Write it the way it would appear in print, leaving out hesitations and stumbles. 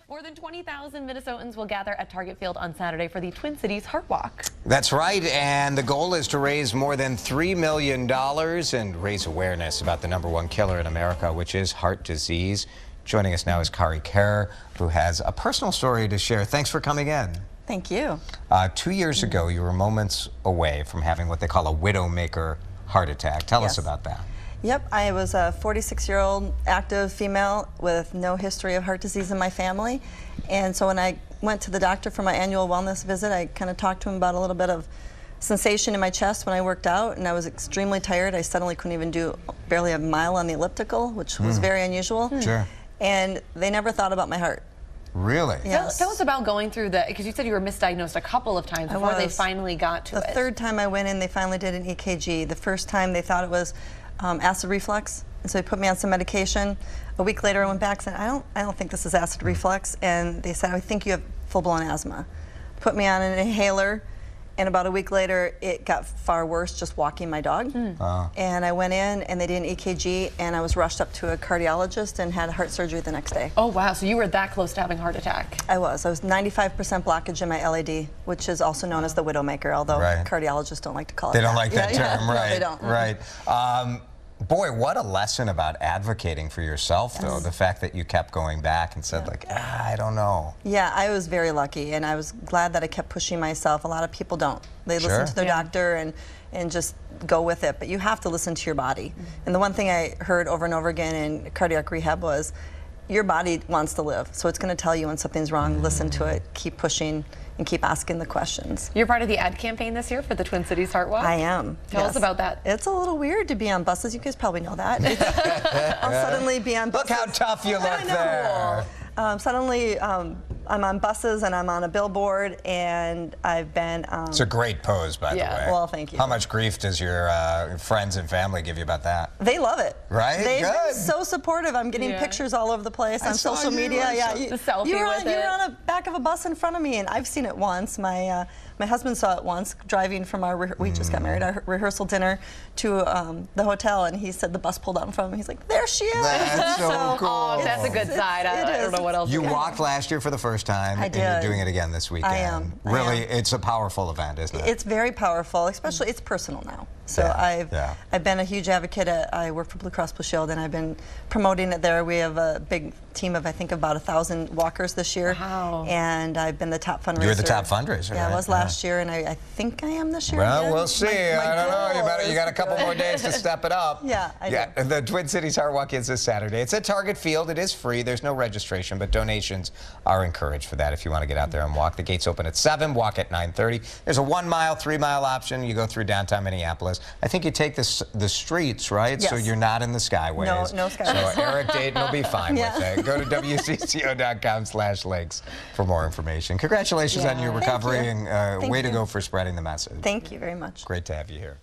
More than 20,000 Minnesotans will gather at Target Field on Saturday for the Twin Cities Heart Walk. That's right, and the goal is to raise more than $3 million and raise awareness about the #1 killer in America, which is heart disease. Joining us now is Kari Kehr, who has a personal story to share. Thanks for coming in. Thank you. 2 years ago, you were moments away from having what they call a widowmaker heart attack. Tell us about that. Yep, I was a 46-year-old active female with no history of heart disease in my family. And so when I went to the doctor for my annual wellness visit, I kind of talked to him about a little bit of sensation in my chest when I worked out, and I was extremely tired. I suddenly couldn't even do barely a mile on the elliptical, which was very unusual. Sure. And they never thought about my heart. Really? Yes. Tell us about going through because you said you were misdiagnosed a couple of times before they finally got to it. The third time I went in, they finally did an EKG. The first time they thought it was acid reflux, and so they put me on some medication. A week later I went back and said, I don't think this is acid reflux, and they said, I think you have full-blown asthma. Put me on an inhaler, and about a week later it got far worse just walking my dog. And I went in and they did an EKG, and I was rushed up to a cardiologist and had heart surgery the next day. Oh wow, so you were that close to having a heart attack. I was 95% blockage in my LAD, which is also known as the widowmaker, although cardiologists don't like to call it that. They don't like that term, right? No, they don't. Right. Boy, what a lesson about advocating for yourself, though. The fact that you kept going back and said, like, I don't know. Yeah, I was very lucky, and I was glad that I kept pushing myself. A lot of people don't. They listen to their doctor and just go with it, but you have to listen to your body. And the one thing I heard over and over again in cardiac rehab was, your body wants to live, so it's going to tell you when something's wrong. Listen to it, keep pushing, and keep asking the questions. You're part of the ad campaign this year for the Twin Cities Heart Walk? I am. Tell us about that. It's a little weird to be on buses. You guys probably know that. I'll suddenly be on buses. Look how tough you look there. Suddenly, I'm on buses and I'm on a billboard, and I've been... it's a great pose, by the way. Well, thank you. How much grief does your friends and family give you about that? They love it. Right? They've been so supportive. I'm getting pictures all over the place on social media. The selfie you were on the back of a bus in front of me, and I've seen it once. My husband saw it once driving from we just got married, our rehearsal dinner to the hotel, and he said the bus pulled out in front of him. He's like, there she is. That's so cool. Oh, that's a good side. I don't know what else. You walked last year for the first time, I did. and you're doing it again this weekend. I am. Really, it's a powerful event, isn't it? It's very powerful, especially it's personal now. So I've been a huge advocate. I work for Blue Cross Blue Shield, and I've been promoting it there. We have a big team of, I think, about 1,000 walkers this year. Wow. And I've been the top fundraiser. You're the top fundraiser, Yeah, I was last year, and I think I am this year. Well, again. we'll see. I don't know. You got a couple more days to step it up. Yeah, I do. The Twin Cities Heart Walk is this Saturday. It's at Target Field. It is free. There's no registration, but donations are encouraged for that if you want to get out there and walk. The gates open at 7, walk at 9:30. There's a 1 mile, 3 mile option. You go through downtown Minneapolis. I think you take the streets, right? Yes. So you're not in the skyways. No skyways. So Eric Dayton will be fine with it. Go to WCCO.com/links for more information. Congratulations on your recovery, and way to go for spreading the message. Thank you very much. Great to have you here.